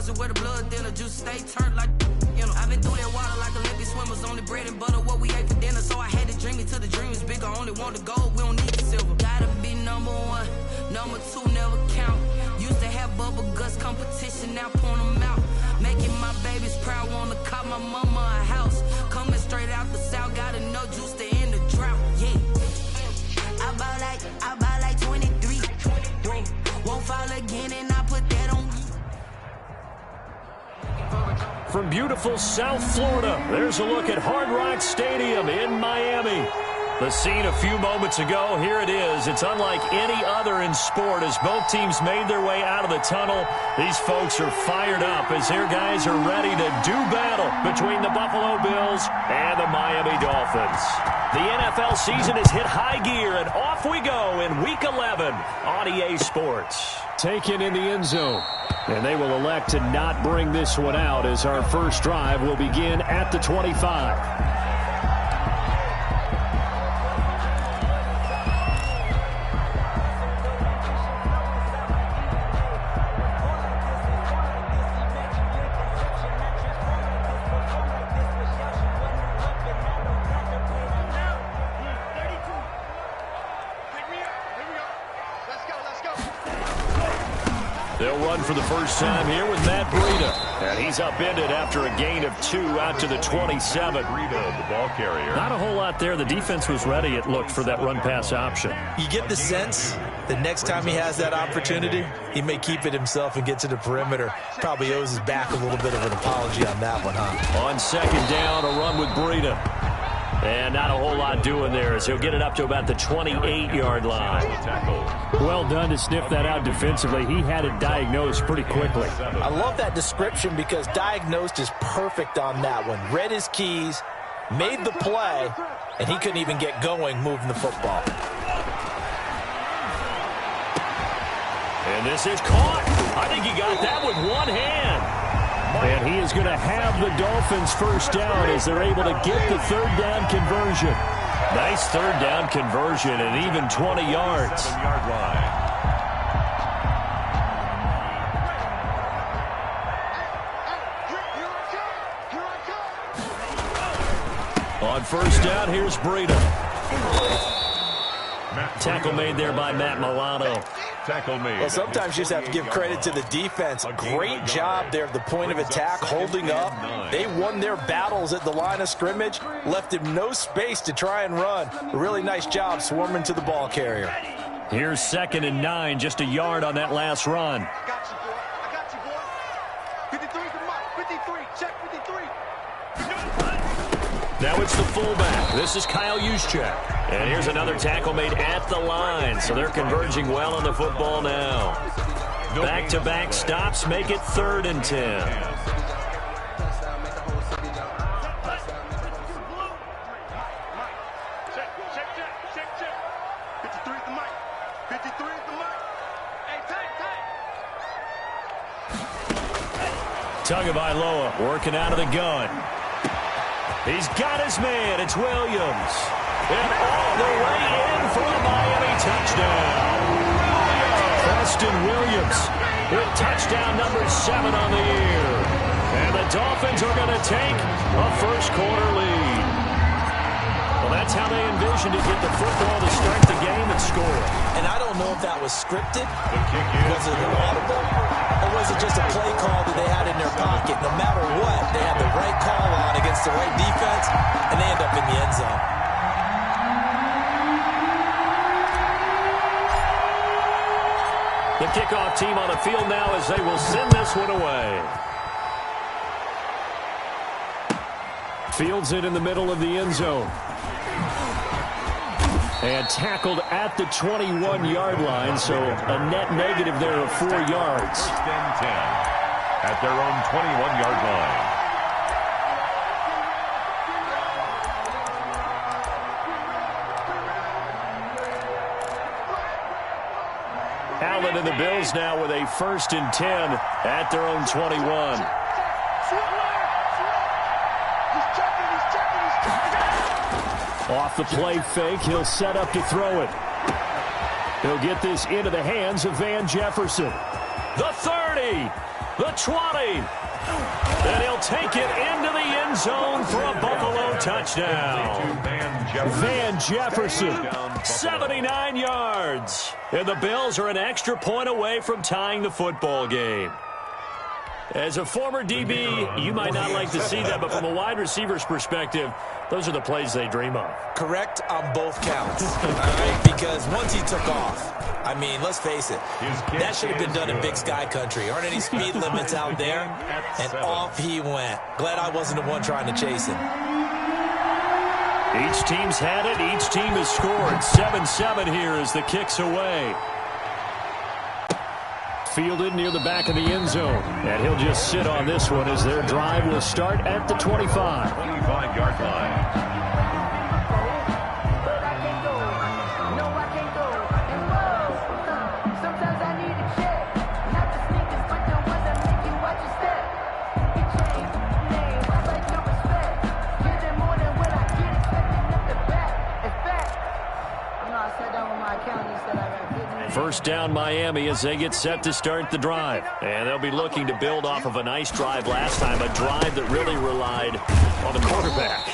closet where the blood thinner, juice stay turned like, you know. I've been through that water like Olympic swimmers, only bread and butter, what we ate for dinner. So I had to dream it till the dream is bigger, only want the gold, we don't need the silver. Gotta be number one, number two never count. Used to have bubble guts competition, now point them out. Making my babies proud, wanna cop my mama a house. Coming straight out the south, gotta know juice to end the drought, yeah. I bought like 23. Won't fall again and I put that on. From beautiful South Florida, there's a look at Hard Rock Stadium in Miami. The scene a few moments ago, here it is. It's unlike any other in sport as both teams made their way out of the tunnel. These folks are fired up as their guys are ready to do battle between the Buffalo Bills and the Miami Dolphins. The NFL season has hit high gear, and off we go in Week 11 on EA Sports. Taken in the end zone. And they will elect to not bring this one out as our first drive will begin at the 25. They'll run for the first time here with Matt Breida. And he's upended after a gain of 2 out to the 27. Breida, the ball carrier. Not a whole lot there. The defense was ready, it looked, for that run-pass option. You get the sense that next time he has that opportunity, he may keep it himself and get to the perimeter. Probably owes his back a little bit of an apology on that one, huh? On second down, a run with Breida. And not a whole lot doing there as he'll get it up to about the 28-yard line. Well done to sniff that out defensively. He had it diagnosed pretty quickly. I love that description because diagnosed is perfect on that one. Read his keys, made the play, and he couldn't even get going moving the football. And this is caught. I think he got that with one hand. And he is going to have the Dolphins first down as they're able to get the third down conversion. Nice third down conversion and even 20 yards. 7-yard line. On first down, here's Breida. Tackle made there by Matt Milano. Tackle made. Well, sometimes you just have to give credit to the defense. Great job there at the point of attack, holding up. They won their battles at the line of scrimmage, left him no space to try and run. A really nice job swarming to the ball carrier. Here's 2nd and 9, just a yard on that last run. I got you, boy. 53's the mark. 53. Check 53. Now it's the fullback. This is Kyle Juszczyk. And here's another tackle made at the line. So they're converging well on the football now. Back-to-back stops make it 3rd and 10. Tagovailoa working out of the gun. He's got his man. It's Williams. And all the way in for a Miami touchdown. Preston Williams with touchdown number 7 on the year. And the Dolphins are going to take a first-quarter lead. Well, that's how they envisioned to get the football to start the game and score. And I don't know if that was scripted. Was it audible? Or was it just a play call that they had in their pocket? No matter what, they had the right call on against the right defense, and they end up in the end zone. The kickoff team on the field now as they will send this one away. Fields it in the middle of the end zone. And tackled at the 21-yard line, so a net negative there of 4 yards. 1st and 10 at their own 21-yard line. Allen and the Bills now with a 1st and 10 at their own 21. Off the play fake, he'll set up to throw it. He'll get this into the hands of Van Jefferson. the 30, the 20. And he'll take it into the end zone for a Buffalo touchdown. Van Jefferson, 79 yards. And the Bills are an extra point away from tying the football game. As a former DB, you might not like to see that, but from a wide receiver's perspective, those are the plays they dream of. Correct on both counts. All right, because once he took off, I mean, let's face it, that should have been done in Big Sky Country. Aren't any speed limits out there? And off he went. Glad I wasn't the one trying to chase him. Each team's had it. Each team has scored. 7-7 here as the kick's away. Fielded near the back of the end zone. And he'll just sit on this one as their drive will start at the 25. 25-yard line. First down Miami as they get set to start the drive. And they'll be looking to build off of a nice drive last time, a drive that really relied on the quarterback.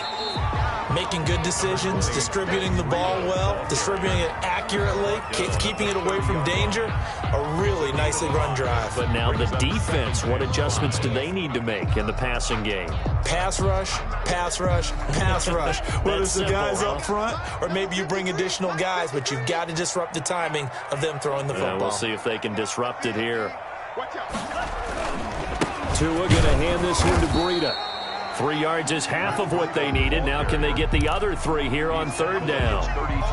Making good decisions, distributing the ball well, distributing it accurately, keeping it away from danger. A really nicely run drive. But now the defense, what adjustments do they need to make in the passing game? Pass rush, pass rush, pass rush. Whether it's the guys up front or maybe you bring additional guys, but you've got to disrupt the timing of them throwing the football. We'll see if they can disrupt it here. Tua going to hand this one to Breida. 3 yards is half of what they needed. Now can they get the other 3 here on third down?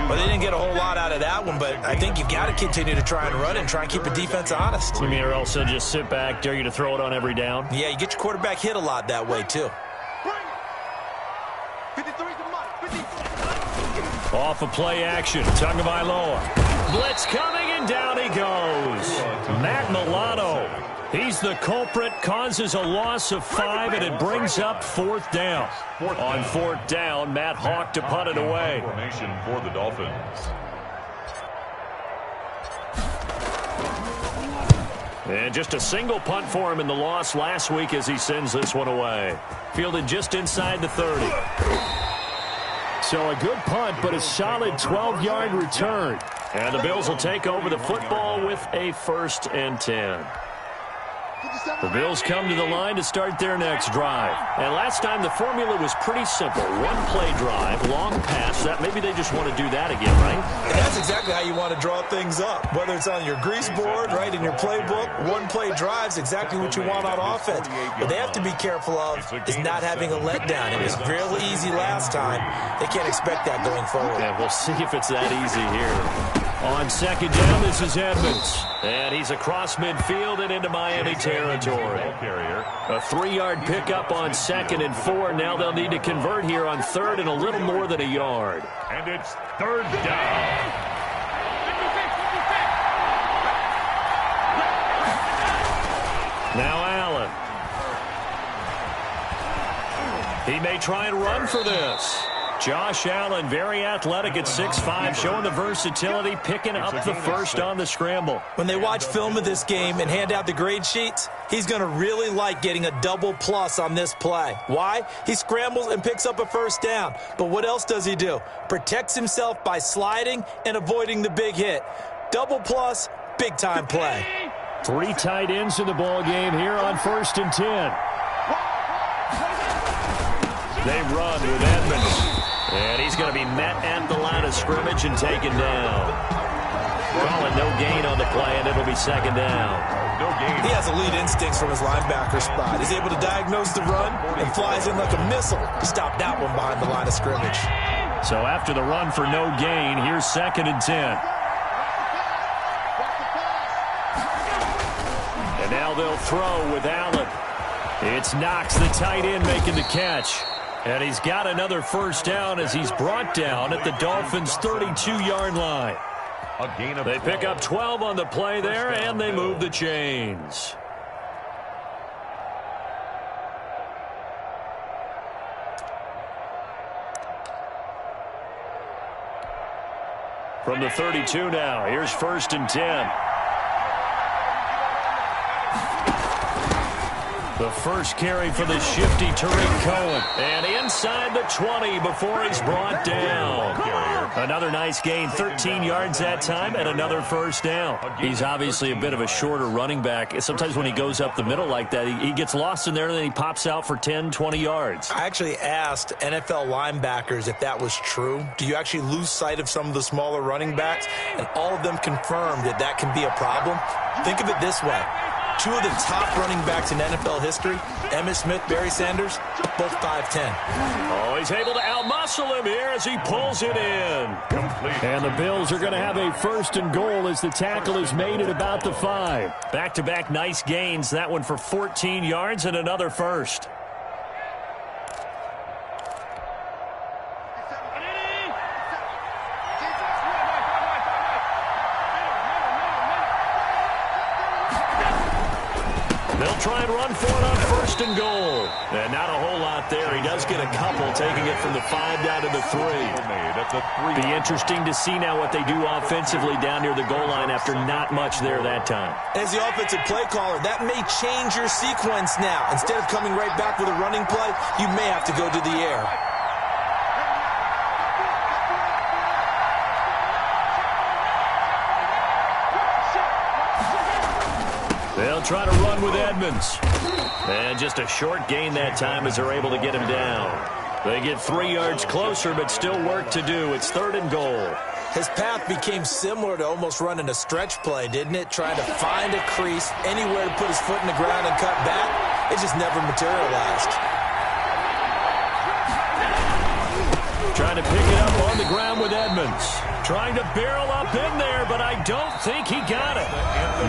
Well, they didn't get a whole lot out of that one, but I think you've got to continue to try and run and try and keep the defense honest. You mean or else they'll just sit back, dare you to throw it on every down? Yeah, you get your quarterback hit a lot that way, too. Off of play action, Tagovailoa. Blitz coming, and down he goes. Matt Milano. He's the culprit, causes a loss of 5, and it brings up fourth down. On fourth down, Matt Hawk to punt it away. Formation for the Dolphins. And just a single punt for him in the loss last week as he sends this one away. Fielded just inside the 30. So a good punt, but a solid 12-yard return. And the Bills will take over the football with a 1st and 10. The Bills come to the line to start their next drive. And last time the formula was pretty simple. One-play drive, long pass. That maybe they just want to do that again, right? And that's exactly how you want to draw things up. Whether it's on your grease board, right, in your playbook, one-play drive's exactly what you want on offense. What they have to be careful of is not having a letdown. It was real easy last time. They can't expect that going forward. Yeah, we'll see if it's that easy here. On second down, this is Edmonds. And he's across midfield and into Miami territory. A 3-yard pickup on 2nd and 4. Now they'll need to convert here on 3rd and a little more than a yard. And it's 3rd down. Now Allen. He may try and run for this. Josh Allen, very athletic at 6'5", showing the versatility, picking up the first on the scramble. When they watch film of this game and hand out the grade sheets, he's going to really like getting a double plus on this play. Why? He scrambles and picks up a first down. But what else does he do? Protects himself by sliding and avoiding the big hit. Double plus, big-time play. 3 tight ends in the ball game here on 1st and 10. They run with Edmonds. And he's going to be met at the line of scrimmage and taken down. Call it no gain on the play, and it'll be 2nd down. No gain. He has elite instincts from his linebacker spot. He's able to diagnose the run and flies in like a missile to stop that one behind the line of scrimmage. So after the run for no gain, here's 2nd and 10. And now they'll throw with Allen. It's Knox, the tight end, making the catch. And he's got another first down as he's brought down at the Dolphins' 32-yard line. They pick up 12 on the play there, and they move the chains. From the 32 now, here's 1st and 10. The first carry for the shifty Tariq Cohen. And inside the 20 before he's brought down. Another nice gain, 13 yards that time, and another first down. He's obviously a bit of a shorter running back. Sometimes when he goes up the middle like that, he gets lost in there, and then he pops out for 10, 20 yards. I actually asked NFL linebackers if that was true. Do you actually lose sight of some of the smaller running backs? And all of them confirmed that that can be a problem. Think of it this way. Two of the top running backs in NFL history, Emmitt Smith, Barry Sanders, both 5'10". Oh, he's able to outmuscle him here as he pulls it in. Complete. And the Bills are going to have a first and goal as the tackle is made at about the 5. Back-to-back nice gains. That one for 14 yards and another first. Try and run for it on first and goal. And not a whole lot there. He does get a couple, taking it from the 5 down to the 3. Be interesting to see now what they do offensively down near the goal line after not much there that time. As the offensive play caller, that may change your sequence now. Instead of coming right back with a running play, you may have to go to the air. They'll try to run with Edmonds. And just a short gain that time as they're able to get him down. They get 3 yards closer, but still work to do. It's 3rd and goal. His path became similar to almost running a stretch play, didn't it? Trying to find a crease, anywhere to put his foot in the ground and cut back. It just never materialized. Trying to pick it up on the ground with Edmonds. Trying to barrel up in there, but I don't think he got it.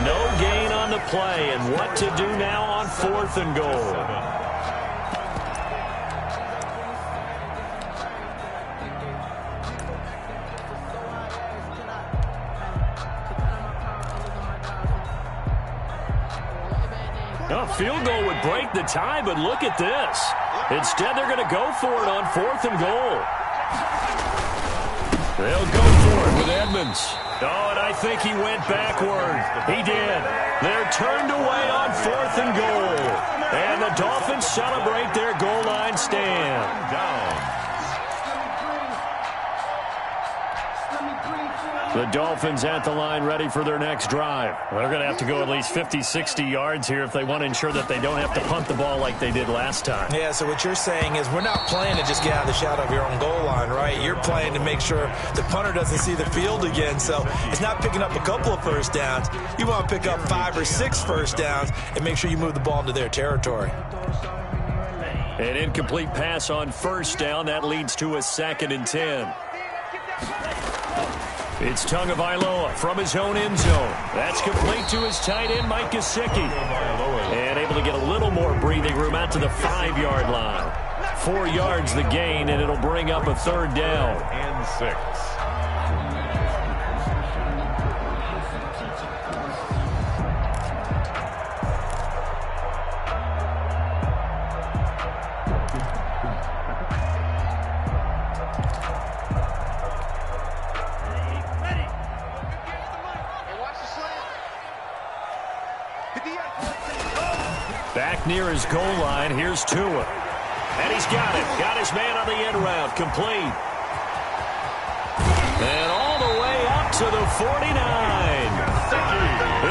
No gain on the play, and what to do now on 4th and goal. A field goal would break the tie, but look at this. Instead, they're going to go for it on 4th and goal. They'll go for it with Edmonds. Oh, and I think he went backward. He did. They're turned away on 4th and goal. And the Dolphins celebrate their goal line stand. Down. The Dolphins at the line ready for their next drive. They're going to have to go at least 50, 60 yards here if they want to ensure that they don't have to punt the ball like they did last time. Yeah, so what you're saying is we're not playing to just get out of the shadow of your own goal line, right? You're playing to make sure the punter doesn't see the field again. So it's not picking up a couple of first downs. You want to pick up 5 or 6 first downs and make sure you move the ball into their territory. An incomplete pass on first down. That leads to a 2nd and 10. It's Tagovailoa from his own end zone. That's complete to his tight end, Mike Gesicki. And able to get a little more breathing room out to the 5-yard line. 4 yards the gain, and it'll bring up a 3rd down. And 6. Back near his goal line, here's Tua. And he's got it. Got his man on the end route. Complete. And all the way up to the 49.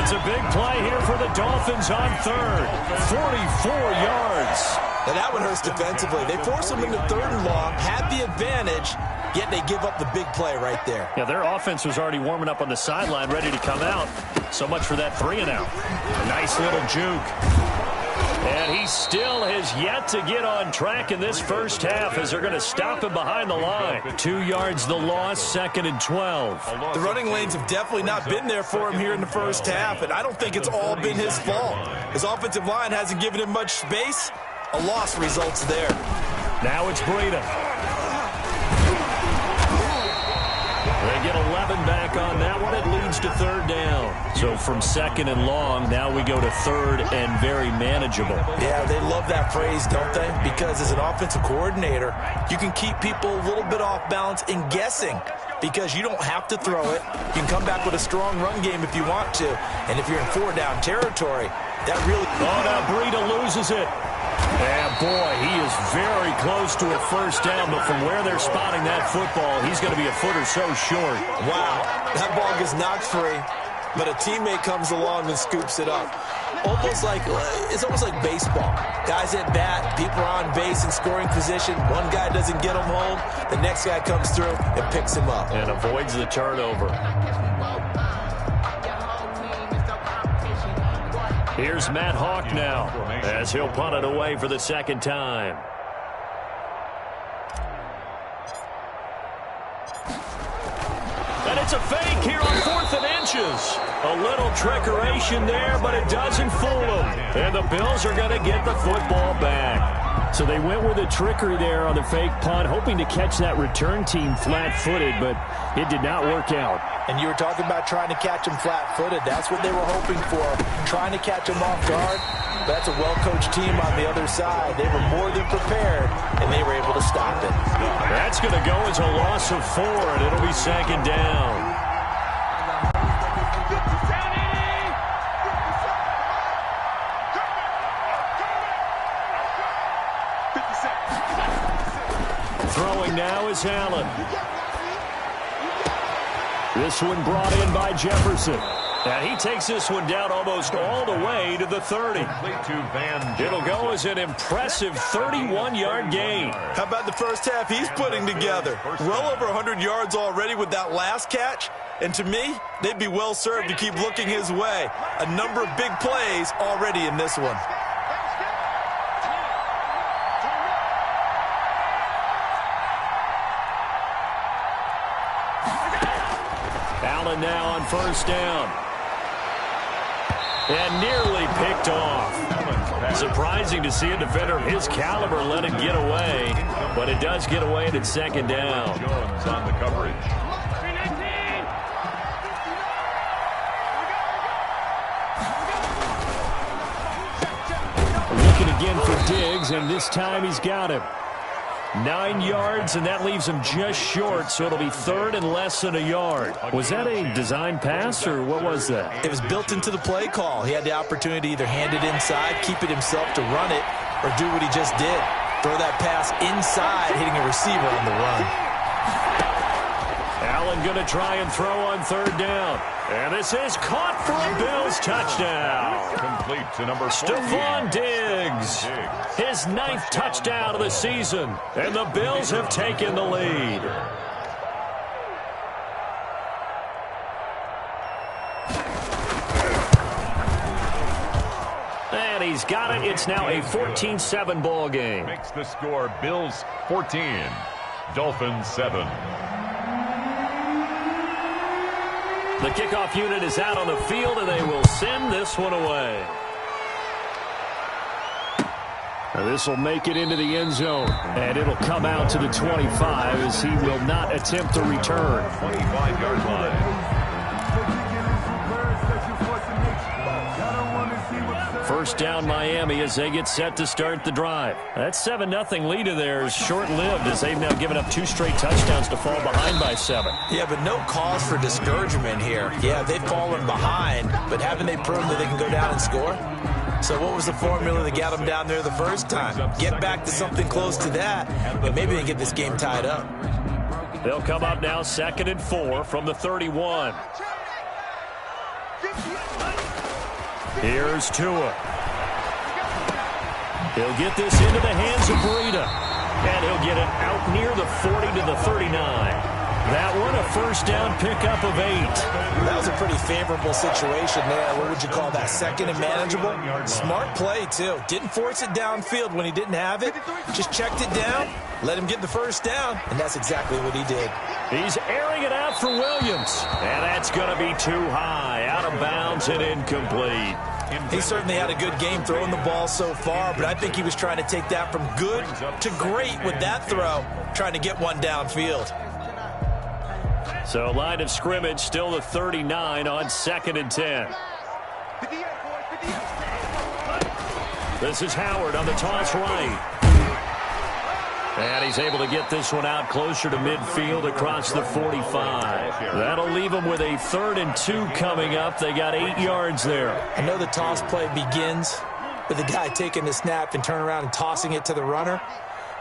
It's a big play here for the Dolphins on 3rd. 44 yards. Now that one hurts defensively. They force them into 3rd and long, have the advantage, yet they give up the big play right there. Yeah, their offense was already warming up on the sideline, ready to come out. So much for that 3 and out. A nice little juke. And he still has yet to get on track in this first half as they're going to stop him behind the line. 2 yards the loss, 2nd and 12. The running lanes have definitely not been there for him here in the first half, and I don't think it's all been his fault. His offensive line hasn't given him much space. A loss results there. Now it's Breida. They get 11 back on that one. It leads to 3rd down. So from 2nd and long, now we go to 3rd and very manageable. Yeah, they love that phrase, don't they? Because as an offensive coordinator, you can keep people a little bit off balance in guessing because you don't have to throw it. You can come back with a strong run game if you want to. And if you're in 4-down territory, that really... Oh, now Breida loses it. And boy, he is very close to a first down, but from where they're spotting that football, he's going to be a foot or so short. Wow, that ball gets knocked free, but a teammate comes along and scoops it up. It's almost like baseball. Guys at bat, people are on base in scoring position. One guy doesn't get him home. The next guy comes through and picks him up. And avoids the turnover. Here's Matt Hawk now as he'll punt it away for the second time. And it's a fake here on 4th and inches. A little trickeration there, but it doesn't fool them. And the Bills are going to get the football back. So they went with a trickery there on the fake punt, hoping to catch that return team flat-footed, but it did not work out. And you were talking about trying to catch them flat-footed. That's what they were hoping for, trying to catch them off guard. But that's a well-coached team on the other side. They were more than prepared, and they were able to stop it. That's going to go as a loss of 4, and it'll be second down. Throwing now is Allen. This one brought in by Jefferson. And he takes this one down almost all the way to the 30. It'll go as an impressive 31-yard gain. How about the first half he's putting together? Well over 100 yards already with that last catch. And to me, they'd be well served to keep looking his way. A number of big plays already in this one. Allen now on first down. And nearly picked off. Surprising to see a defender of his caliber let it get away. But it does get away and it's second down. Jones on the coverage. Looking again for Diggs, and this time he's got him. 9 yards, and that leaves him just short, so it'll be third and less than a yard. Was that a design pass, or what was that? It was built into the play call. He had the opportunity to either hand it inside, keep it himself to run it, or do what he just did. Throw that pass inside, hitting a receiver on the run. Allen going to try and throw on third down. And this is caught for a Bills touchdown. Complete to number 48. Stephon Diggs. His 9th touchdown of the season. And the Bills have taken the lead. And he's got it. It's now a 14-7 ball game. Makes the score Bills 14, Dolphins 7. The kickoff unit is out on the field, and they will send this one away. This will make it into the end zone, and it'll come out to the 25 as he will not attempt to return. 25-yard line. First down Miami as they get set to start the drive. That 7-0 lead of theirs short-lived as they've now given up 2 straight touchdowns to fall behind by 7. Yeah, but no cause for discouragement here. Yeah, they've fallen behind, but haven't they proven that they can go down and score? So what was the formula that got them down there the first time? Get back to something close to that, and maybe they get this game tied up. They'll come up now 2nd and 4 from the 31. Here's Tua. He'll get this into the hands of Breida. And he'll get it out near the 40 to the 39. That one a first down pickup of 8. That was a pretty favorable situation there. What would you call that? Second and manageable? Smart play, too. Didn't force it downfield when he didn't have it. Just checked it down, let him get the first down, and that's exactly what he did. He's airing it out for Williams. And that's going to be too high. Out of bounds and incomplete. He certainly had a good game throwing the ball so far, but I think he was trying to take that from good to great with that throw, trying to get one downfield. So line of scrimmage still the 39 on 2nd and 10. This is Howard on the toss right. And he's able to get this one out closer to midfield across the 45. That'll leave them with a 3rd and 2 coming up. They got 8 yards there. I know the toss play begins with the guy taking the snap and turning around and tossing it to the runner.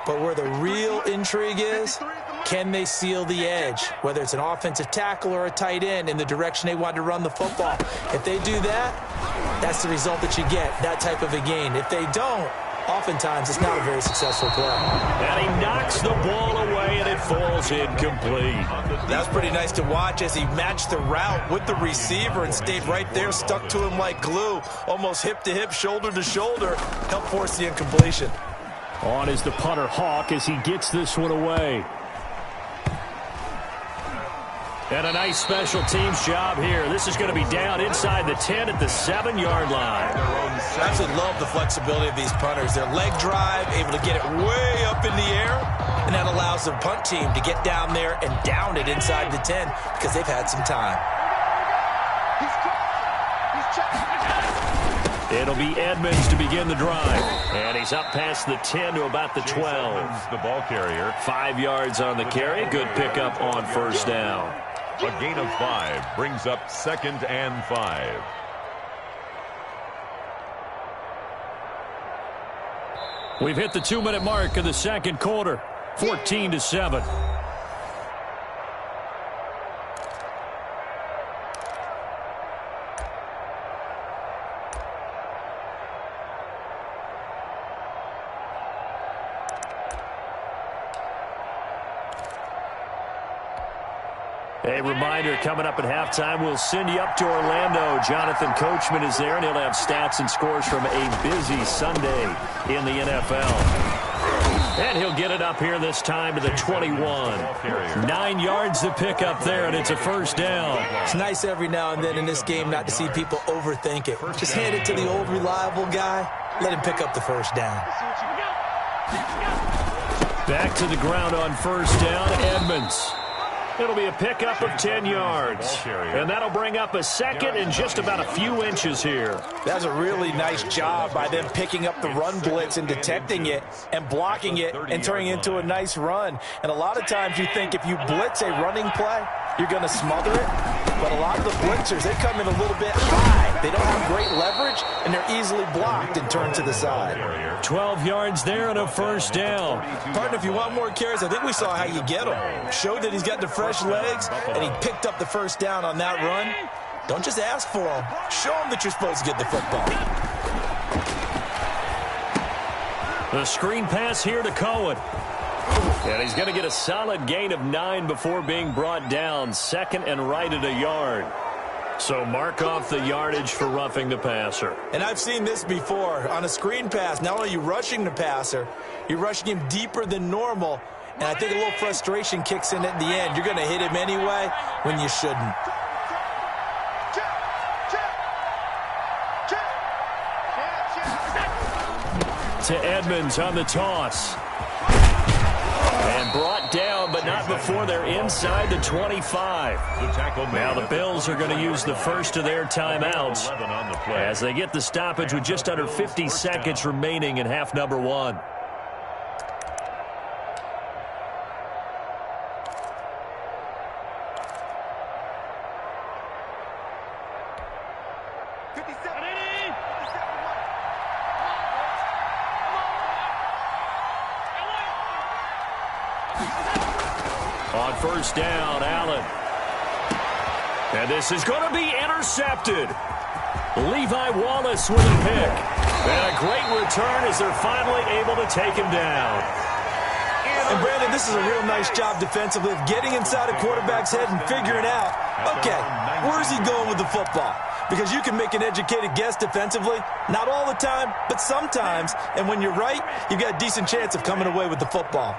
But where the real intrigue is, can they seal the edge, whether it's an offensive tackle or a tight end, in the direction they want to run the football? If they do that, that's the result that you get, that type of a gain. If they don't, oftentimes it's not a very successful play. And he knocks the ball away, and it falls incomplete. That's pretty nice to watch as he matched the route with the receiver and stayed right there, stuck to him like glue, almost hip to hip, shoulder to shoulder, helped force the incompletion. On is the punter, Hawk, as he gets this one away. And a nice special teams job here. This is going to be down inside the 10 at the 7-yard line. I absolutely love the flexibility of these punters. Their leg drive, able to get it way up in the air, and that allows the punt team to get down there and down it inside the 10 because they've had some time. It'll be Edmonds to begin the drive. And he's up past the 10 to about the 12. The ball carrier. 5 yards on the carry. Good pickup on 1st down. A gain of 5 brings up 2nd and 5. We've hit the 2-minute mark of the 2nd quarter. 14-7. A reminder, coming up at halftime, we'll send you up to Orlando. Jonathan Coachman is there, and he'll have stats and scores from a busy Sunday in the NFL. And he'll get it up here this time to the 21. 9 yards to pick up there, and it's a 1st down. It's nice every now and then in this game not to see people overthink it. Just hand it to the old reliable guy. Let him pick up the 1st down. Back to the ground on 1st down, Edmonds. It'll be a pickup of 10 yards. And that'll bring up a 2nd and just about a few inches here. That's a really nice job by them picking up the run blitz and detecting it and blocking it and turning it into a nice run. And a lot of times you think if you blitz a running play, you're going to smother it. But a lot of the blitzers, they come in a little bit high. They don't have great leverage, and they're easily blocked and turned to the side. 12 yards there and a 1st down. Partner, if you want more carries, I think we saw how you get him. Showed that he's got the fresh legs, and he picked up the 1st down on that run. Don't just ask for him. Show him that you're supposed to get the football. The screen pass here to Cohen. And he's going to get a solid gain of 9 before being brought down. 2nd and right at a yard. So mark off the yardage for roughing the passer. And I've seen this before. On a screen pass, not only are you rushing the passer, you're rushing him deeper than normal. And I think a little frustration kicks in at the end. You're going to hit him anyway when you shouldn't. To Edmonds on the toss. And brought down, but not before they're inside the 25. Now the Bills are going to use the first of their timeouts as they get the stoppage with just under 50 seconds remaining in half number 1. On 1st down, Allen. And this is going to be intercepted. Levi Wallace with a pick. And a great return as they're finally able to take him down. And Brandon, this is a real nice job defensively of getting inside a quarterback's head and figuring out, okay, where's he going with the football? Because you can make an educated guess defensively. Not all the time, but sometimes. And when you're right, you've got a decent chance of coming away with the football.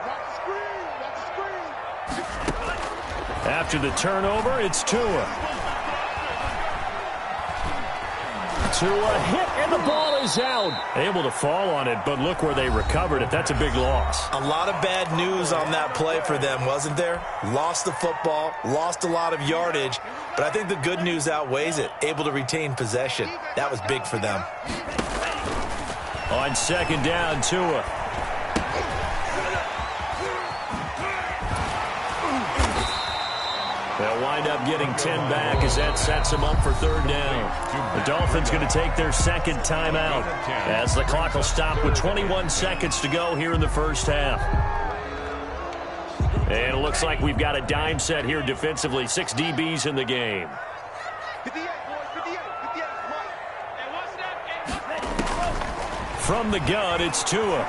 After the turnover, it's Tua. Tua hit, and the ball is out. Able to fall on it, but look where they recovered it. That's a big loss. A lot of bad news on that play for them, wasn't there? Lost the football, lost a lot of yardage, but I think the good news outweighs it. Able to retain possession. That was big for them. On 2nd down, Tua. up getting 10 back as that sets them up for third down. The Dolphins going to take their second timeout as the clock will stop with 21 seconds to go here in the first half. And it looks like we've got a dime set here defensively. 6 DBs in the game. 58, boys, 58, 58. From the gun, it's Tua.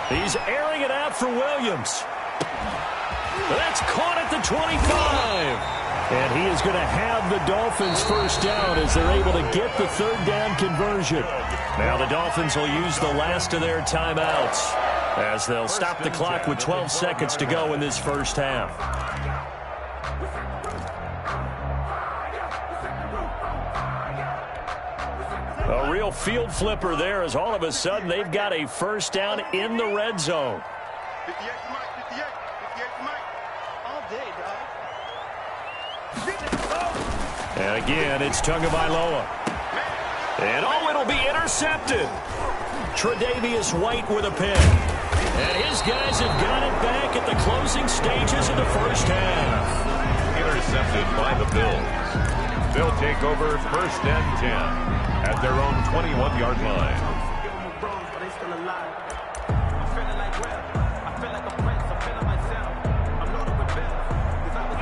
He's airing it out for Williams. That's caught at the 25. And he is going to have the Dolphins first down as they're able to get the third down conversion. Now the Dolphins will use the last of their timeouts as they'll stop the clock with 12 seconds to go in this first half. A real field flipper there as all of a sudden they've got a first down in the red zone. 58 to Mike, 58, 58 to Mike. All day, dog. And again, it's Tagovailoa. And it'll be intercepted. Tre'Davious White with a pick. And his guys have got it back at the closing stages of the first half. Intercepted by the Bills. They'll take over first and 10 at their own 21-yard line.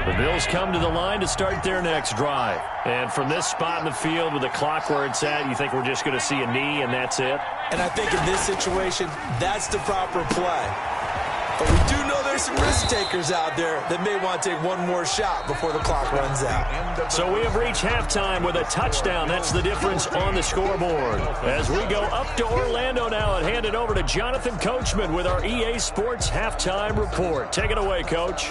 The Bills come to the line to start their next drive. And from this spot in the field with the clock where it's at, you think we're just going to see a knee and that's it? And I think in this situation, that's the proper play. But we do know there's some risk takers out there that may want to take one more shot before the clock runs out. So we have reached halftime with a touchdown. That's the difference on the scoreboard. As we go up to Orlando now and hand it over to Jonathan Coachman with our EA Sports Halftime Report. Take it away, Coach.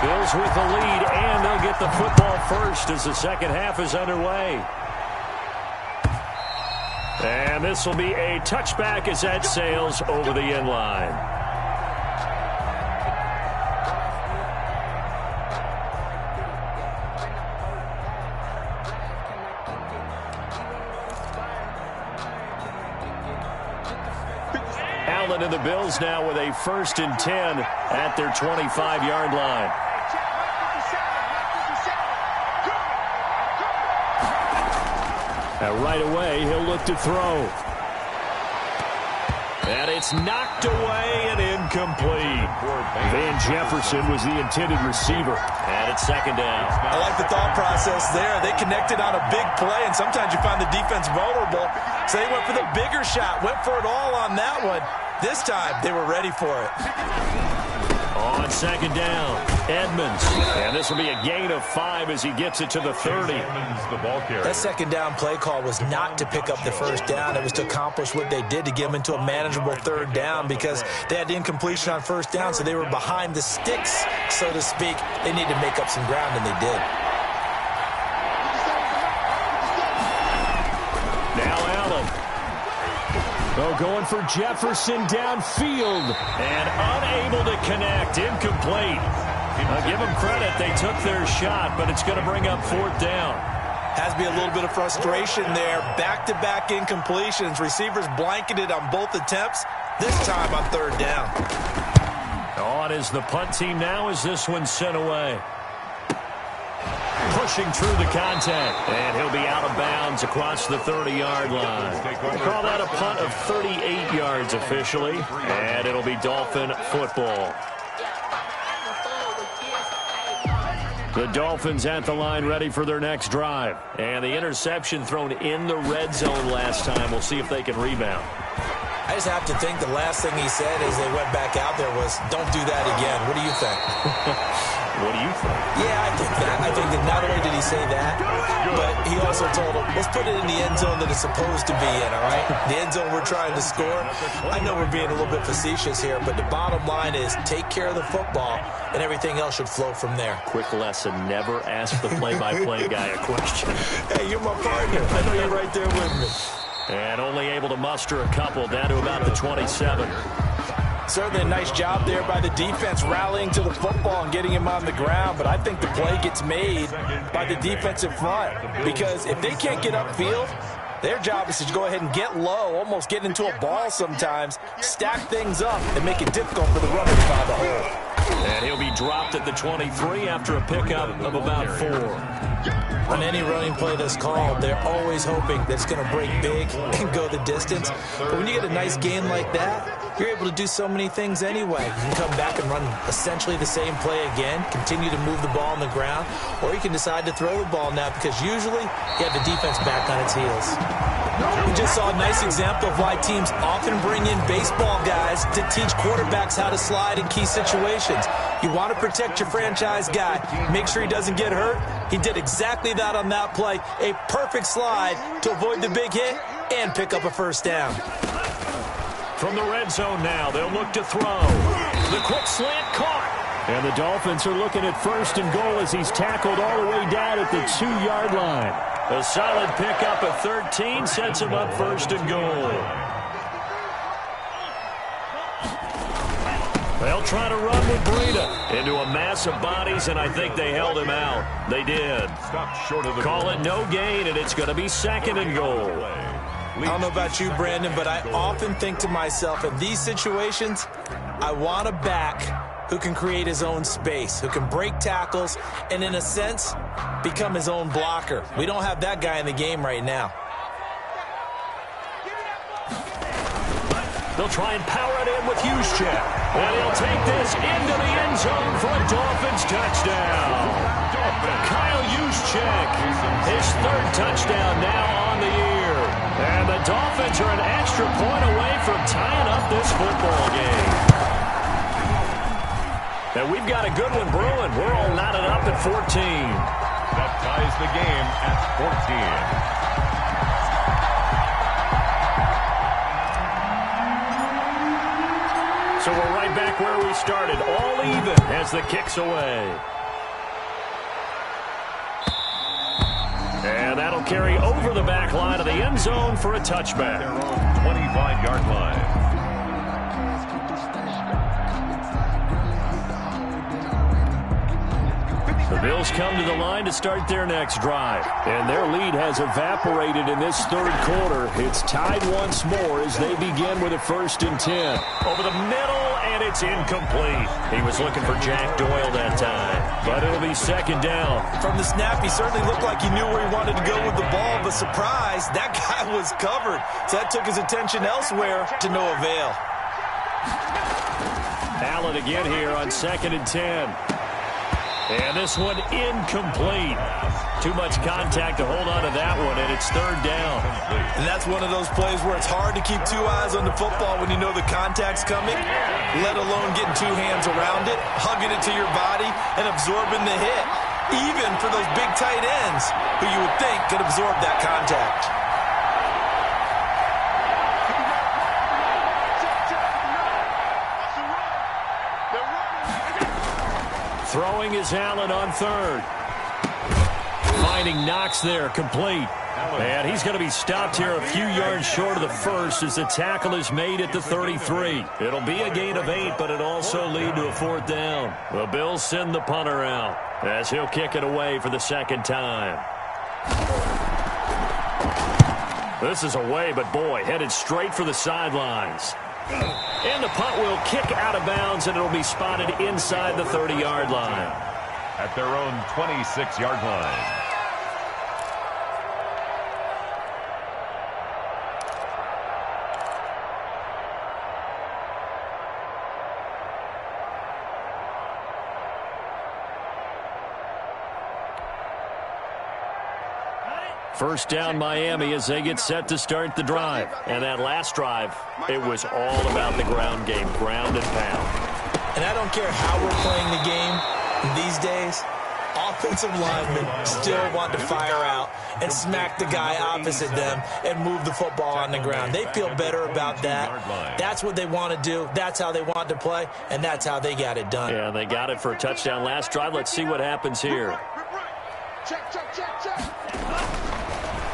Bills with the lead, and they'll get the football first as the second half is underway. And this will be a touchback as that sails over the end line. Allen and the Bills now with a 1st and 10 at their 25-yard line. Now right away, he'll look to throw. And it's knocked away and incomplete. Van Jefferson was the intended receiver. And it's second down. I like the thought process there. They connected on a big play, and sometimes you find the defense vulnerable. So they went for the bigger shot, went for it all on that one. This time, they were ready for it. On second down, Edmonds. And this will be a gain of 5 as he gets it to the 30. That second down play call was not to pick up the first down. It was to accomplish what they did to get them into a manageable third down because they had the incompletion on first down, so they were behind the sticks, so to speak. They needed to make up some ground, and they did. Now Allen. Going for Jefferson downfield and unable to connect. Incomplete. Give them credit. They took their shot, but it's going to bring up 4th down. Has to be a little bit of frustration there. Back-to-back incompletions. Receivers blanketed on both attempts, this time on 3rd down. On is the punt team now as this one's sent away. Pushing through the contact, and he'll be out of bounds across the 30-yard line. We'll call that a punt of 38 yards officially, and it'll be Dolphin football. The Dolphins at the line ready for their next drive. And the interception thrown in the red zone last time. We'll see if they can rebound. I just have to think the last thing he said as they went back out there was, don't do that again. What do you think? What do you think? Yeah, I think that. I think that not only did he say that, but he also told him, let's put it in the end zone that it's supposed to be in, all right? The end zone we're trying to score. I know we're being a little bit facetious here, but the bottom line is take care of the football, and everything else should flow from there. Quick lesson, never ask the play-by-play guy a question. Hey, you're my partner. I know you're right there with me. And only able to muster a couple down to about the 27. Certainly a nice job there by the defense rallying to the football and getting him on the ground, but I think the play gets made by the defensive front because if they can't get upfield, Their job is to go ahead and get low, almost get into a ball sometimes, stack things up, and make it difficult for the runner to find the hole. And he'll be dropped at the 23 after a pickup of about 4. On any running play that's called, they're always hoping that it's going to break big and go the distance. But when you get a nice gain like that, you're able to do so many things anyway. You can come back and run essentially the same play again, continue to move the ball on the ground, or you can decide to throw the ball now because usually you have the defense back on its heels. We just saw a nice example of why teams often bring in baseball guys to teach quarterbacks how to slide in key situations. You want to protect your franchise guy. Make sure he doesn't get hurt. He did exactly that on that play. A perfect slide to avoid the big hit and pick up a first down. From the red zone now, they'll look to throw. The quick slant caught. And the Dolphins are looking at first and goal as he's tackled all the way down at the 2-yard line. A solid pickup of 13 sets him up first and goal. They'll try to run with Breida into a mass of bodies, and I think they held him out. They did. Call it no gain, and it's going to be second and goal. I don't know about you, Brandon, but I often think to myself, in these situations, I want a back who can create his own space, who can break tackles, and in a sense, become his own blocker. We don't have that guy in the game right now. They'll try and power it in with Juszczyk. And he'll take this into the end zone for a Dolphins touchdown. Kyle Juszczyk, his 3rd touchdown now on the year. And the Dolphins are an extra point away from tying up this football game. And we've got a good one brewing. We're all knotted up at 14. That ties the game at 14. So we're right back where we started, all even as the kick's away. And that'll carry over the back line of the end zone for a touchback. Their own 25-yard line. The Bills come to the line to start their next drive. And their lead has evaporated in this 3rd quarter. It's tied once more as they begin with a 1st and 10. Over the middle, and it's incomplete. He was looking for Jack Doyle that time. But it'll be 2nd down. From the snap, he certainly looked like he knew where he wanted to go with the ball, but surprise, that guy was covered. So that took his attention elsewhere to no avail. Allen again here on 2nd and 10. And this one incomplete. Too much contact to hold on to that one, and it's 3rd down. And that's one of those plays where it's hard to keep 2 eyes on the football when you know the contact's coming, let alone getting 2 hands around it, hugging it to your body, and absorbing the hit, even for those big tight ends who you would think could absorb that contact. Throwing is Allen on 3rd. Finding Knox there, complete. And he's going to be stopped here a few yards short of the 1st as the tackle is made at the 33. It'll be a gain of 8, but it'll also lead to a 4th down. The Bills send the punter out as he'll kick it away for the 2nd time. This is away, but boy, headed straight for the sidelines. And the punt will kick out of bounds, and it'll be spotted inside the 30-yard line. At their own 26-yard line. First down Miami as they get set to start the drive. And that last drive, it was all about the ground game, ground and pound. And I don't care how we're playing the game these days, offensive linemen still want to fire out and smack the guy opposite them and move the football on the ground. They feel better about that. That's what they want to do. That's how they want to play, and that's how they got it done. Yeah, they got it for a touchdown last drive. Let's see what happens here.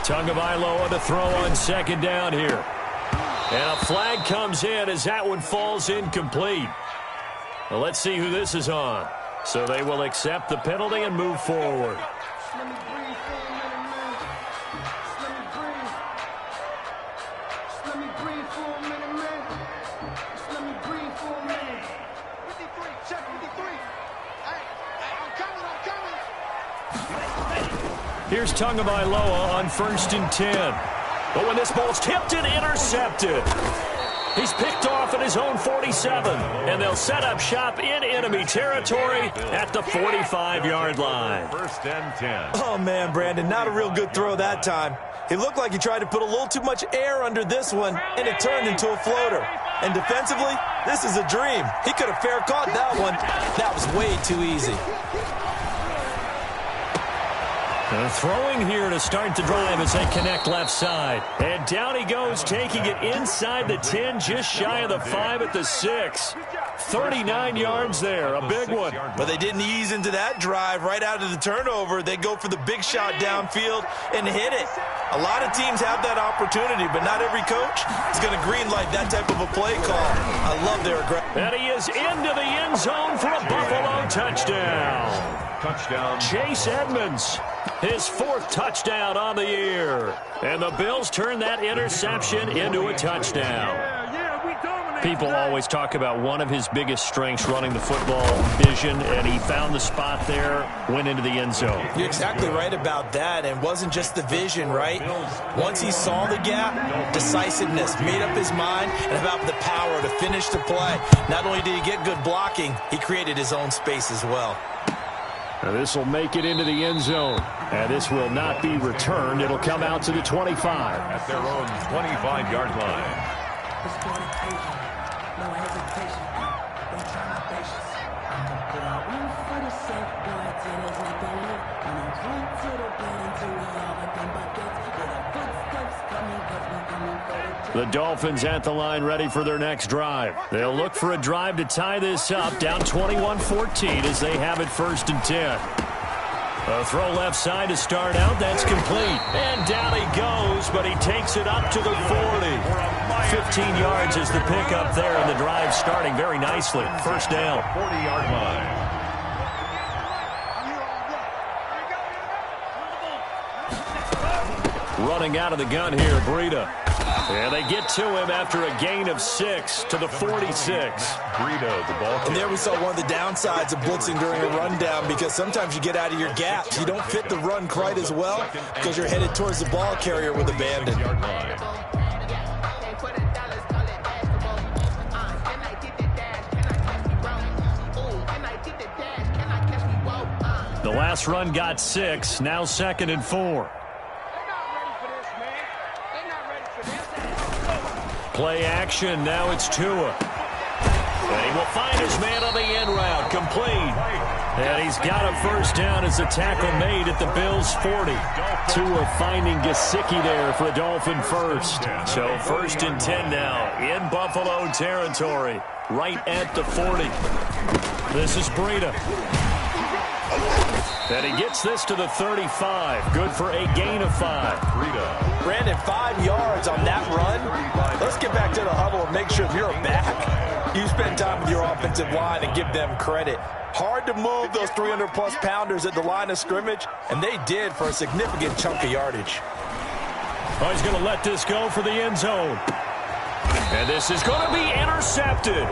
Tagovailoa to throw on 2nd down here. And a flag comes in as that one falls incomplete. Well, let's see who this is on. So they will accept the penalty and move forward. Here's Tagovailoa on 1st and 10. But when this ball's tipped and intercepted, he's picked off at his own 47, and they'll set up shop in enemy territory at the 45-yard line. 1st and 10. Oh, man, Brandon, not a real good throw that time. It looked like he tried to put a little too much air under this one, and it turned into a floater. And defensively, this is a dream. He could have fair caught that one. That was way too easy. Throwing here to start the drive as they connect left side. And down he goes, taking it inside the 10, just shy of the 5 at the 6. 39 yards there, a big one. But they didn't ease into that drive right out of the turnover. They go for the big shot downfield and hit it. A lot of teams have that opportunity, but not every coach is going to greenlight that type of a play call. I love their aggression. And he is into the end zone for a Buffalo touchdown. Touchdown. Chase Edmonds, his 4th touchdown on the year. And the Bills turn that interception into a touchdown. People always talk about one of his biggest strengths running the football, vision, and he found the spot there, went into the end zone. You're exactly right about that, and it wasn't just the vision, right? Once he saw the gap, decisiveness, made up his mind, and about the power to finish the play. Not only did he get good blocking, he created his own space as well. Now this will make it into the end zone, and this will not be returned. It'll come out to the 25. At their own 25-yard line. The Dolphins at the line ready for their next drive. They'll look for a drive to tie this up, down 21-14 as they have it 1st and 10. A throw left side to start out. That's complete. And down he goes, but he takes it up to the 40. 15 yards is the pickup there, and the drive starting very nicely. 1st down. 40-yard line. Running out of the gun here, Breida. And they get to him after a gain of 6 to the 46. Breida, the ball. And there we saw one of the downsides of blitzing during a rundown, because sometimes you get out of your gaps. You don't fit the run quite as well because you're headed towards the ball carrier with abandon. The last run got 6, now 2nd and 4. Play action, now it's Tua. And he will find his man on the end route, complete. And he's got a 1st down as the tackle made at the Bills' 40. Tua finding Gesicki there for a Dolphin 1st. So 1st and 10 now in Buffalo territory, right at the 40. This is Breida. And he gets this to the 35. Good for a gain of 5. Brandon, 5 yards on that run. Let's get back to the huddle and make sure you're back. You spend time with your offensive line and give them credit. Hard to move those 300-plus pounders at the line of scrimmage, and they did for a significant chunk of yardage. Oh, he's going to let this go for the end zone. And this is going to be intercepted.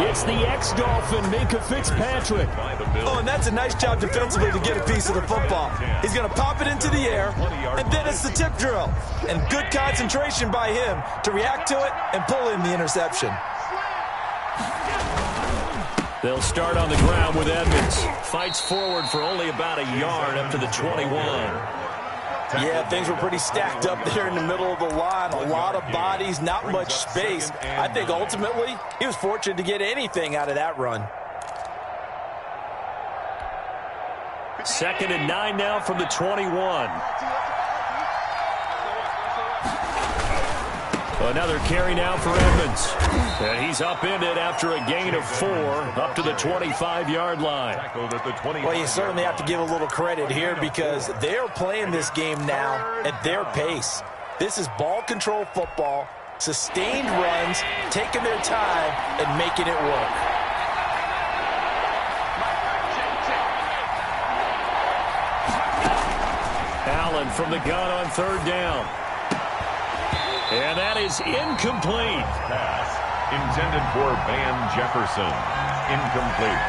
It's the ex-Dolphin, Minkah Fitzpatrick. Oh, and that's a nice job defensively to get a piece of the football. He's going to pop it into the air, and then it's the tip drill. And good concentration by him to react to it and pull in the interception. They'll start on the ground with Edmonds. Fights forward for only about a yard up to the 21. Yeah, things were pretty stacked up there in the middle of the line. A lot of bodies, not much space. I think ultimately he was fortunate to get anything out of that run. 2nd and 9 now from the 21. Another carry now for Edmonds. And he's upended after a gain of 4 up to the 25-yard line. Well, you certainly have to give a little credit here because they're playing this game now at their pace. This is ball control football, sustained runs, taking their time and making it work. Allen from the gun on 3rd down. And that is incomplete. Pass intended for Van Jefferson. Incomplete.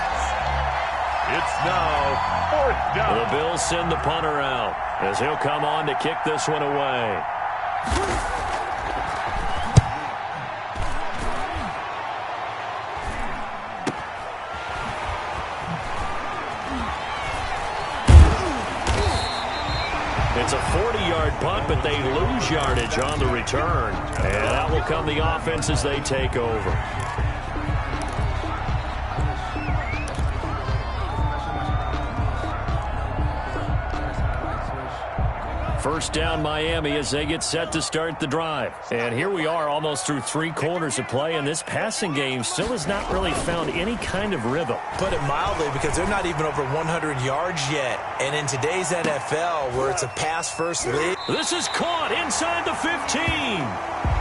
It's now 4th down. The Bills send the punter out as he'll come on to kick this one away. It's a 40-yard punt, but they lose yardage on the return. And out will come the offense as they take over. First down Miami as they get set to start the drive. And here we are almost through 3 quarters of play, and this passing game still has not really found any kind of rhythm. Put it mildly, because they're not even over 100 yards yet. And in today's NFL, where it's a pass-first league. This is caught inside the 15.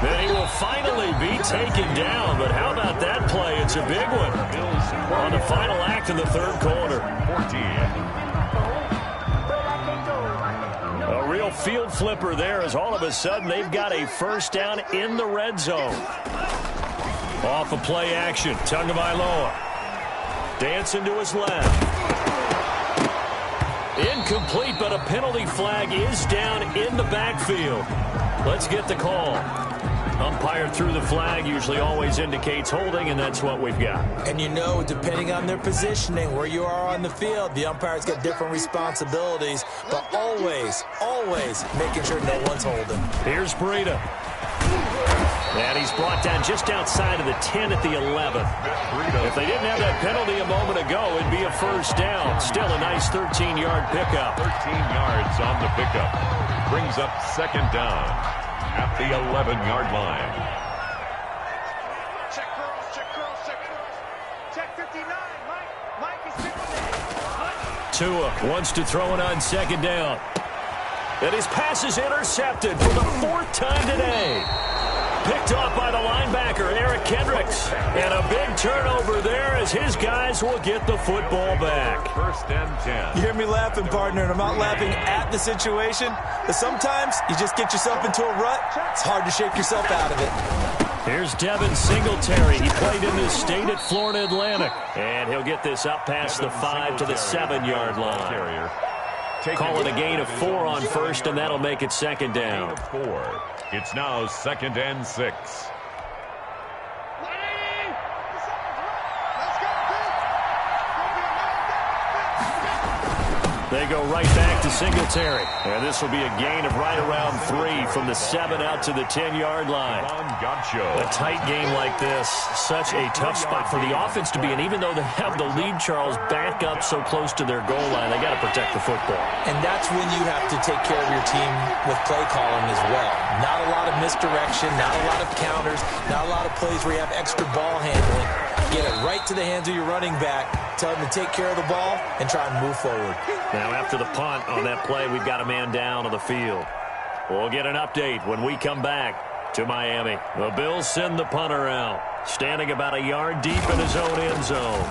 Then he will finally be taken down. But how about that play? It's a big one on the final act of the 3rd quarter. 14. A real field flipper there as all of a sudden they've got a first down in the red zone. Off of play action, Tagovailoa. Dancing to his left. Incomplete, but a penalty flag is down in the backfield. Let's get the call. Umpire threw the flag, usually always indicates holding, and that's what we've got. And you know, depending on their positioning, where you are on the field, the umpire's got different responsibilities, but always, always making sure no one's holding. Here's Breida. And he's brought down just outside of the 10 at the 11th. If they didn't have that penalty a moment ago, it'd be a first down. Still a nice 13-yard pickup. 13 yards on the pickup. Brings up 2nd down at the 11-yard line. Check curls, check curls, check curls. Check 59, Mike is 59. Tua wants to throw it on 2nd down. And his pass is intercepted for the 4th time today. Picked off by the linebacker, Eric Kendricks. And a big turnover there as his guys will get the football back. 1st and 10. You hear me laughing, partner, and I'm not laughing at the situation, but sometimes you just get yourself into a rut. It's hard to shake yourself out of it. Here's Devin Singletary. He played in this state at Florida Atlantic. And he'll get this up past the 5 to the 7-yard line. Call it a gain of 4 on first, and that'll make it 2nd down. 4. It's now 2nd and 6. They go right back to Singletary. And this will be a gain of right around 3 from the 7 out to the 10-yard line. A tight game like this, such a tough spot for the offense to be in. Even though they have the lead, Charles, back up so close to their goal line, they got to protect the football. And that's when you have to take care of your team with play calling as well. Not a lot of misdirection, not a lot of counters, not a lot of plays where you have extra ball handling. Get it right to the hands of your running back, tell him to take care of the ball, and try and move forward. Now, after the punt on that play, we've got a man down on the field. We'll get an update when we come back to Miami. The Bills send the punter out, standing about a yard deep in his own end zone.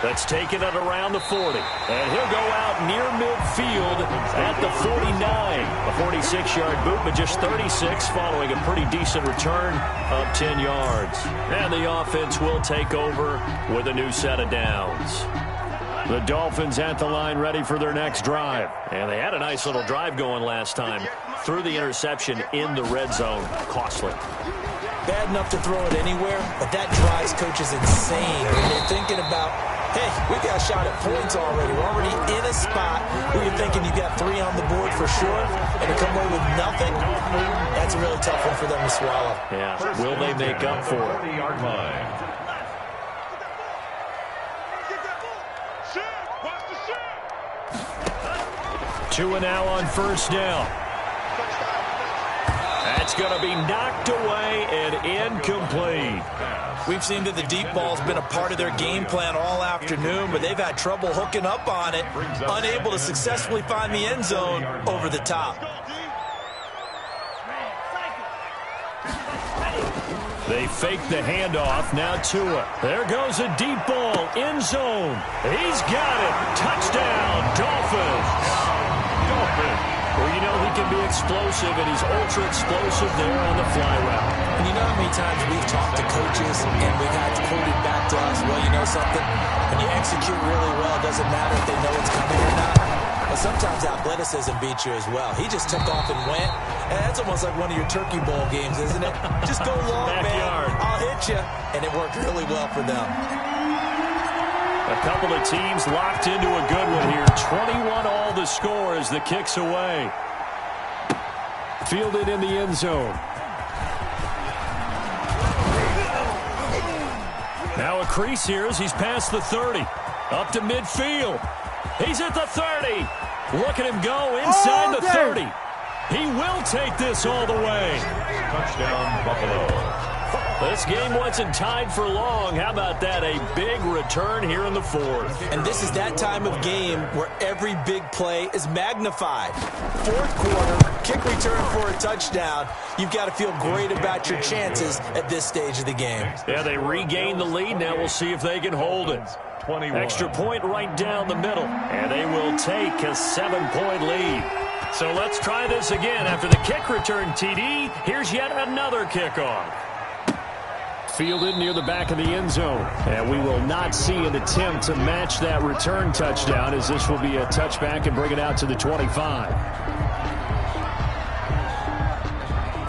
That's taken it around the 40. And he'll go out near midfield at the 49. A 46-yard boot, but just 36 following a pretty decent return of 10 yards. And the offense will take over with a new set of downs. The Dolphins at the line ready for their next drive. And they had a nice little drive going last time. Threw the interception in the red zone. Costly. Bad enough to throw it anywhere, but that drives coaches insane when they're thinking about, hey, we got a shot at points already. We're already in a spot where you're thinking you got 3 on the board for sure, and to come away with nothing, that's a really tough one for them to swallow. Yeah, will they make up for it? 40-yard line. Tua now on first down. That's going to be knocked away and incomplete. We've seen that the deep ball's been a part of their game plan all afternoon, but they've had trouble hooking up on it, unable to successfully find the end zone over the top. They fake the handoff. Now Tua. There goes a deep ball. End zone. He's got it. Touchdown, Dolphins. Well, you know he can be explosive, and he's ultra-explosive there on the fly route. And you know how many times we've talked to coaches and we've had quoted back to us, well, you know something? When you execute really well, it doesn't matter if they know it's coming or not. But sometimes athleticism beats you as well. He just took off and went. And that's almost like one of your Turkey Bowl games, isn't it? Just go long, Backyard. man. I'll hit you. And it worked really well for them. A couple of teams locked into a good one here. 21 all the score as the kick's away. Fielded in the end zone. Now a crease here as he's past the 30. Up to midfield. He's at the 30. Look at him go inside the 30. He will take this all the way. Touchdown, Buffalo. This game wasn't tied for long. How about that? A big return here in the fourth. And this is that time of game where every big play is magnified. Fourth quarter, kick return for a touchdown. You've got to feel great about your chances at this stage of the game. Yeah, they regain the lead. Now we'll see if they can hold it. 21. Extra point right down the middle. And they will take a 7-point lead. So let's try this again. After the kick return TD, here's yet another kickoff. Fielded near the back of the end zone. And we will not see an attempt to match that return touchdown, as this will be a touchback and bring it out to the 25.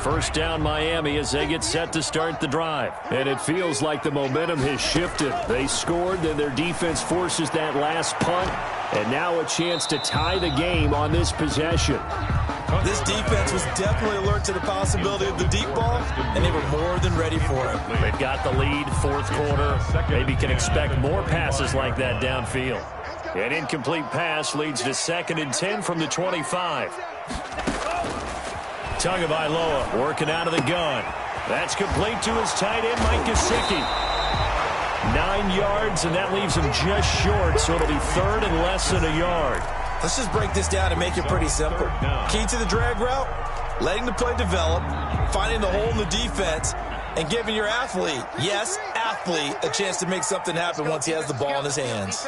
First down Miami as they get set to start the drive. And it feels like the momentum has shifted. They scored, then their defense forces that last punt. And now a chance to tie the game on this possession. This defense was definitely alert to the possibility of the deep ball, and they were more than ready for it. They've got the lead, fourth quarter. Maybe can expect more passes like that downfield. An incomplete pass leads to 2nd and 10 from the 25. Tagovailoa working out of the gun. That's complete to his tight end, Mike Gesicki. 9 yards, and that leaves him just short, so it'll be 3rd and less than a yard. Let's just break this down and make it pretty simple. Key to the drag route, letting the play develop, finding the hole in the defense, and giving your athlete, yes, athlete, a chance to make something happen once he has the ball in his hands.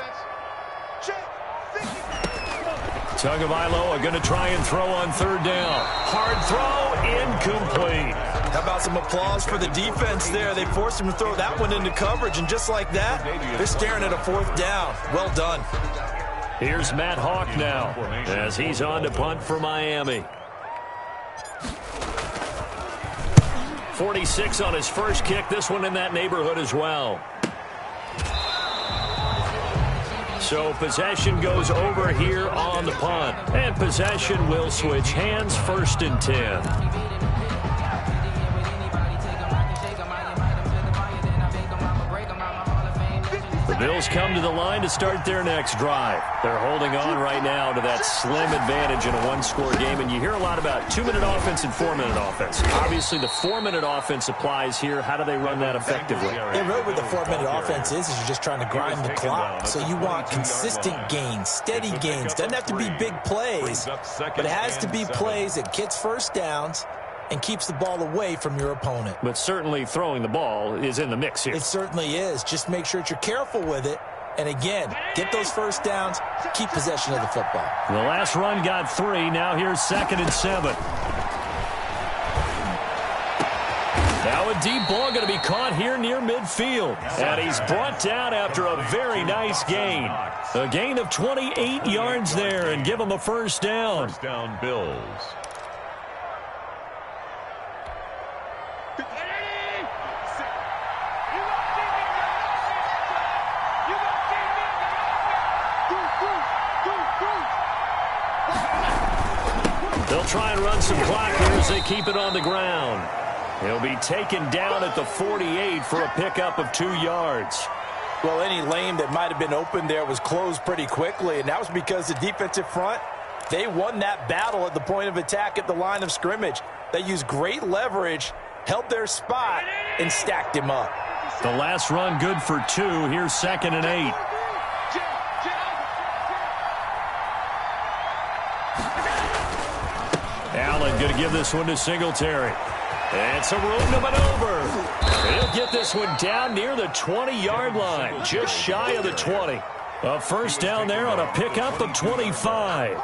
Tagovailoa going to try and throw on 3rd down. Hard throw, incomplete. How about some applause for the defense there? They forced him to throw that one into coverage, and just like that, they're staring at a 4th down. Well done. Here's Matt Hawk now as he's on to punt for Miami. 46 on his first kick. This one in that neighborhood as well. So possession goes over here on the punt. And possession will switch hands, 1st and 10. The Bills come to the line to start their next drive. They're holding on right now to that slim advantage in a one-score game, and you hear a lot about 2-minute offense and 4-minute offense. Obviously, the 4-minute offense applies here. How do they run that effectively? Yeah, really what the 4-minute offense is you're just trying to grind the clock. So you want consistent gains, steady gains. Doesn't have to be big plays, but it has to be plays that gets first downs and keeps the ball away from your opponent. But certainly throwing the ball is in the mix here. It certainly is. Just make sure that you're careful with it. And again, get those first downs, keep possession of the football. The last run got 3. Now here's 2nd and 7. Now a deep ball going to be caught here near midfield. And he's brought down after a very nice gain. A gain of 28 yards there and give him a first down. First down, Bills. They'll try and run some clock here as they keep it on the ground. He'll be taken down at the 48 for a pickup of 2 yards. Well, any lane that might have been open there was closed pretty quickly, and that was because the defensive front, they won that battle at the point of attack at the line of scrimmage. They used great leverage, held their spot, and stacked him up. The last run good for 2. Here's 2nd and 8. Allen going to give this one to Singletary. And some room to maneuver. He'll get this one down near the 20-yard line, just shy of the 20. A first down there on a pickup of 25.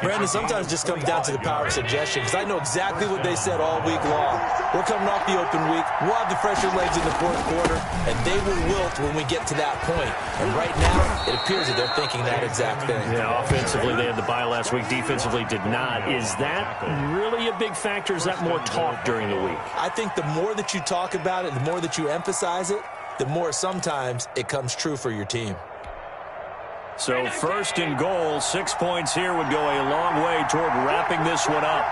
Brandon, sometimes it just comes down to the power of suggestion, because I know exactly what they said all week long. We're coming off the open week. We'll have the fresher legs in the fourth quarter, and they will wilt when we get to that point. And right now, it appears that they're thinking that exact thing. Yeah, offensively, they had the bye last week. Defensively, did not. Is that really a big factor? Is that more talk during the week? I think the more that you talk about it, the more that you emphasize it, the more sometimes it comes true for your team. So first and goal, 6 points here would go a long way toward wrapping this one up.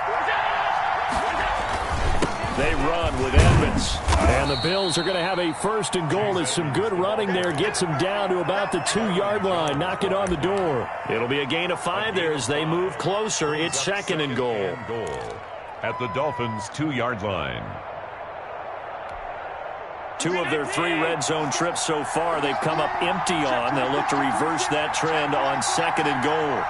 They run with Edmonds. And the Bills are going to have a first and goal as some good running there gets them down to about the 2-yard line. Knock it on the door. It'll be a gain of 5 there as they move closer. It's second and goal. At the Dolphins' 2-yard line. 2 of their 3 red zone trips so far they've come up empty on. They'll look to reverse that trend on second and goal.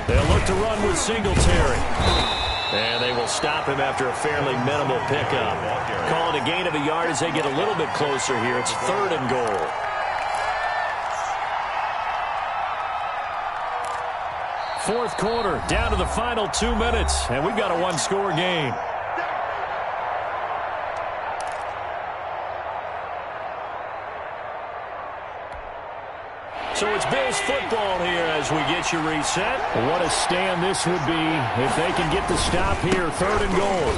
They'll look to run with Singletary. And they will stop him after a fairly minimal pickup. Call it a gain of a yard as they get a little bit closer here. It's third and goal. Fourth quarter, down to the final 2 minutes, and we've got a one-score game. So it's Bills football here as we get you reset. What a stand this would be if they can get the stop here. Third and goal.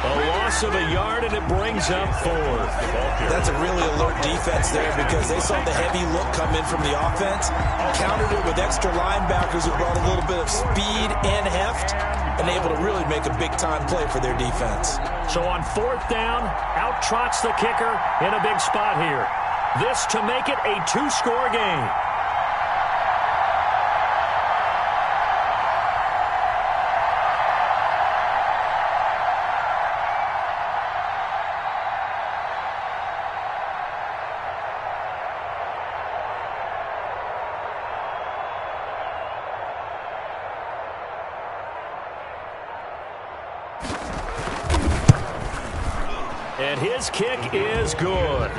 A loss of a yard, and it brings up fourth. That's a really alert defense there because they saw the heavy look come in from the offense, countered it with extra linebackers who brought a little bit of speed and heft, and able to really make a big-time play for their defense. So on fourth down, out trots the kicker in a big spot here. This to make it a 2-score game. And his kick is good.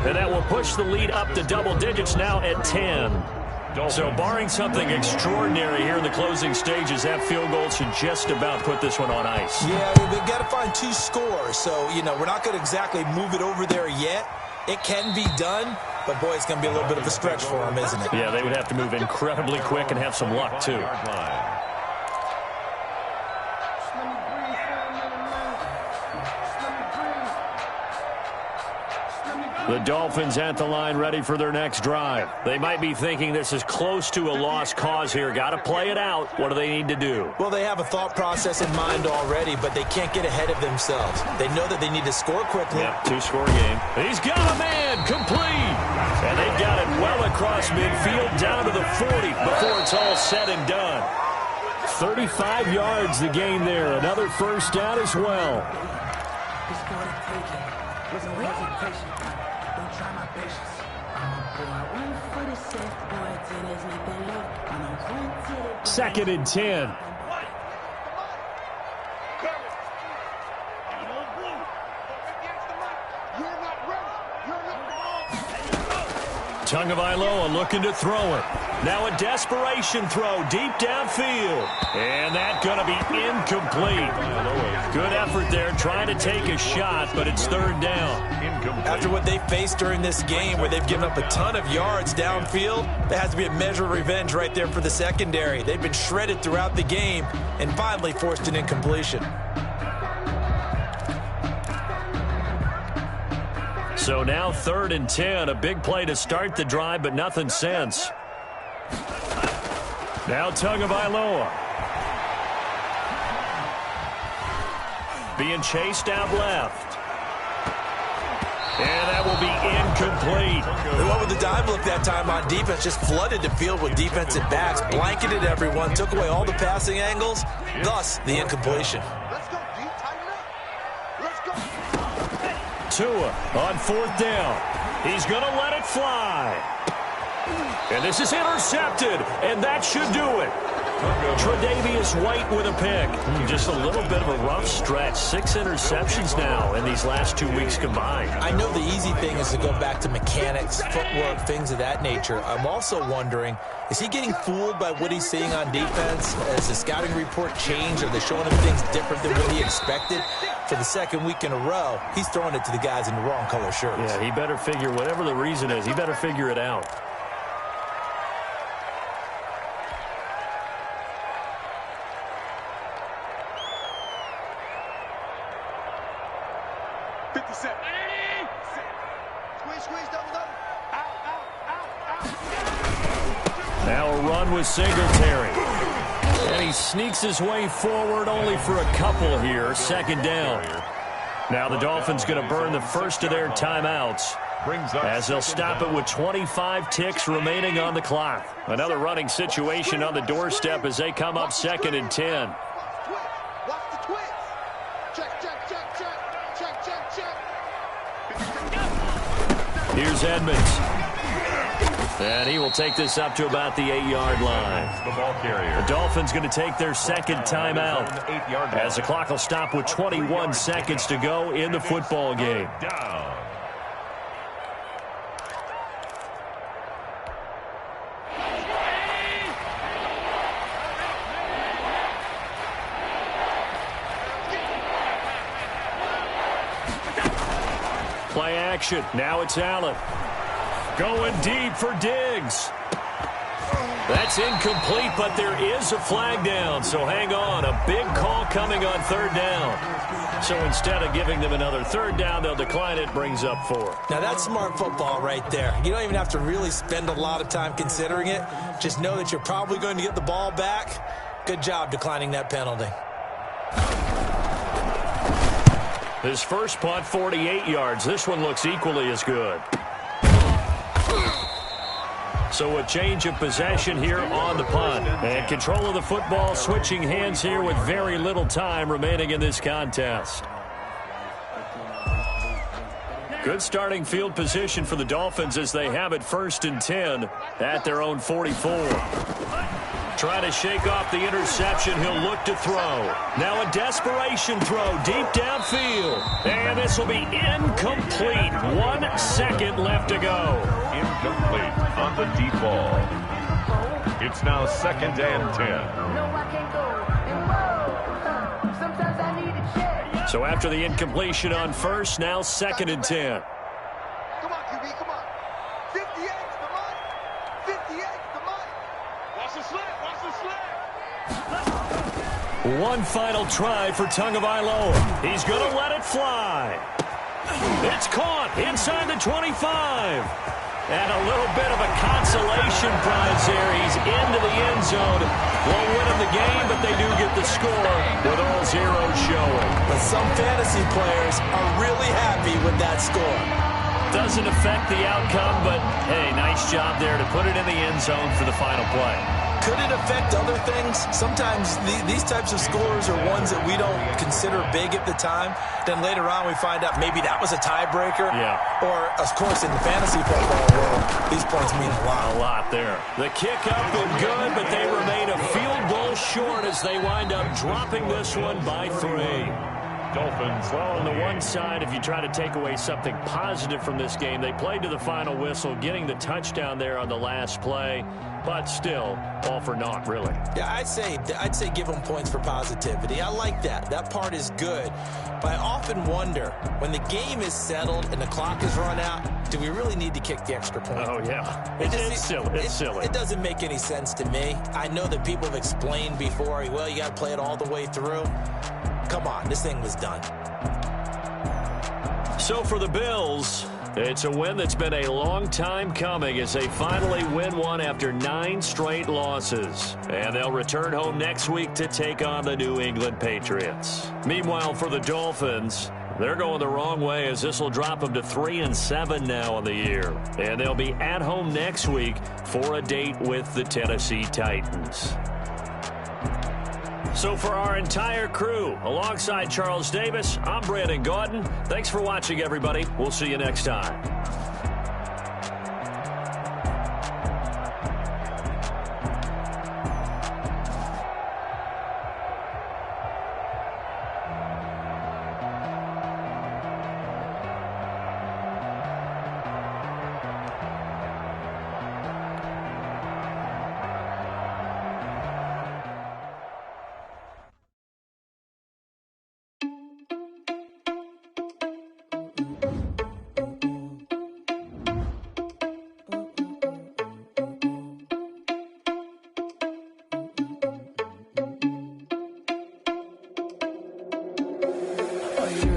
And that will push the lead up to double digits now at 10. So barring something extraordinary here in the closing stages, that field goal should just about put this one on ice. Yeah, they've got to find 2 scores. So, we're not going to exactly move it over there yet. It can be done, but, boy, it's going to be a little bit of a stretch for them, isn't it? Yeah, they would have to move incredibly quick and have some luck, too. The Dolphins at the line ready for their next drive. They might be thinking this is close to a lost cause here. Got to play it out. What do they need to do? Well, they have a thought process in mind already, but they can't get ahead of themselves. They know that they need to score quickly. Yep, 2-score game. He's got a man, complete. And they've got it well across midfield down to the 40 before it's all said and done. 35 yards the gain there. Another first down as well. Second and 10. Tagovailoa looking to throw it. Now a desperation throw deep downfield. And that's going to be incomplete. Good effort there trying to take a shot, but it's third down. After what they faced during this game where they've given up a ton of yards downfield, there has to be a measure of revenge right there for the secondary. They've been shredded throughout the game and finally forced an incompletion. So now third and 10, a big play to start the drive, but nothing since. Now Tagovailoa. Being chased out left. And that will be incomplete. They went with the dive look that time on defense, just flooded the field with defensive backs, blanketed everyone, took away all the passing angles, thus the incompletion. Tua on 4th down. He's going to let it fly. And this is intercepted, and that should do it. Tre'Davious White with a pick. Just a little bit of a rough stretch. 6 interceptions now in these last 2 weeks combined. I know the easy thing is to go back to mechanics, footwork, things of that nature. I'm also wondering, is he getting fooled by what he's seeing on defense? Has the scouting report changed? Are they showing him things different than what he expected? For the second week in a row, he's throwing it to the guys in the wrong color shirts. Yeah, he better figure, whatever the reason is, he better figure it out. Now a run with Singletary. And he sneaks his way forward only for a couple here. 2nd down. Now the Dolphins going to burn the first of their timeouts as they'll stop it with 25 ticks remaining on the clock. Another running situation on the doorstep as they come up 2nd and 10. Here's Edmonds. And he will take this up to about the 8-yard line. The ball carrier. The Dolphins going to take their 2nd timeout as the clock will stop with 21 seconds to go in the football game. Down. Play action. Now it's Allen. Going deep for Diggs. That's incomplete, but there is a flag down, so hang on. A big call coming on 3rd down. So instead of giving them another 3rd down, they'll decline it, brings up 4. Now that's smart football right there. You don't even have to really spend a lot of time considering it. Just know that you're probably going to get the ball back. Good job declining that penalty. His first punt, 48 yards. This one looks equally as good. So a change of possession here on the punt. And control of the football switching hands here with very little time remaining in this contest. Good starting field position for the Dolphins as they have it 1st and 10 at their own 44. Trying to shake off the interception. He'll look to throw. Now a desperation throw deep downfield. And this will be incomplete. 1 second left to go. Incomplete on the deep ball. It's now 2nd and 10. So after the incompletion on 1st, now 2nd and 10. Come on, QB, come on. 58's the money. 58's the money. Watch the slip, watch the slip. One final try for Tagovailoa. He's going to let it fly. It's caught inside the 25. And a little bit of a consolation prize there. He's into the end zone. Won't win him the game, but they do get the score with all zeros showing. But some fantasy players are really happy with that score. Doesn't affect the outcome, but, hey, nice job there to put it in the end zone for the final play. Could it affect other things? Sometimes these types of scores are ones that we don't consider big at the time. Then later on we find out maybe that was a tiebreaker. Yeah. Or, of course, in the fantasy football world, these points mean a lot. A lot there. The kick up and good, but they remain a field goal short as they wind up dropping this one by 3. Dolphins. Well, on the one side, if you try to take away something positive from this game, they played to the final whistle, getting the touchdown there on the last play, but still, all for naught, really. Yeah, I'd say give them points for positivity. I like that. That part is good. But I often wonder, when the game is settled and the clock is run out, do we really need to kick the extra point? Oh, yeah. It's silly. It's silly. It doesn't make any sense to me. I know that people have explained before, well, you got to play it all the way through. Come on, this thing was done. So for the Bills, it's a win that's been a long time coming as they finally win one after 9 straight losses. And they'll return home next week to take on the New England Patriots. Meanwhile, for the Dolphins, they're going the wrong way as this will drop them to 3-7 now on the year. And they'll be at home next week for a date with the Tennessee Titans. So for our entire crew, alongside Charles Davis, I'm Brandon Gaudin. Thanks for watching, everybody. We'll see you next time.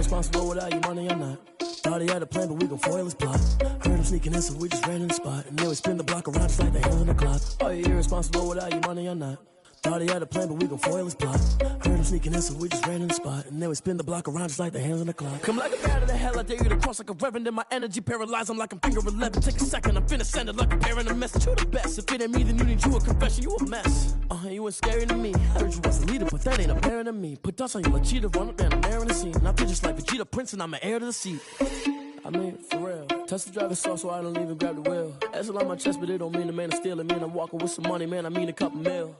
Irresponsible without your money or not. Thought he had a plan, but we gon' foil his plot. Heard him sneaking in, so we just ran in the spot. And then we spin the block around just like the hands on the clock. Are you irresponsible without your money or not? Thought he had a plan, but we gon' foil his plot. Heard him sneaking in, so we just ran in the spot. And then we spin the block around just like the hands on the clock. Come like a bat of the hell, I dare you to cross like a reverend. And my energy paralyzed, I'm like I'm finger 11. Take a second, I'm finna send it like a parent a message. You the best, if it ain't me, then you need you a confession. You a mess, you ain't scary to me. Heard you was a leader, but that ain't apparent to me. Put dust on you like cheetah, run up and I'm airing the scene. And I feel just like Vegeta Prince and I'm an heir to the seat. I mean, for real. Touch the driver's sauce so I don't even grab the wheel. That's on my chest, but it don't mean the man is stealing. Man, I'm walking with some money, man, I mean a couple mil.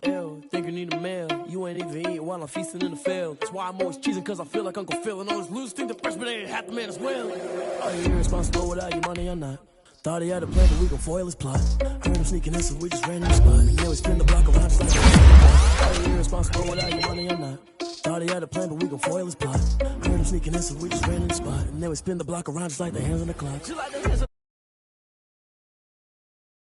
Ew, think you need a meal. You ain't even eating while I'm feasting in the field. That's why I'm always cheesing, cause I feel like Uncle Phil. And all those losers think the freshman ain't half the man as well. Are you irresponsible without your money or not? Thought he had a plan, but we gon' foil his plot. Heard him sneaking in, so we just ran in the spot. And then we spin the block around just like Are you irresponsible without your money or not? Thought he had a plan, but we gon' foil his plot. Heard him sneaking in, so we just ran in the spot. And then we spin the block around just like the hands on the clock. Just like the hands on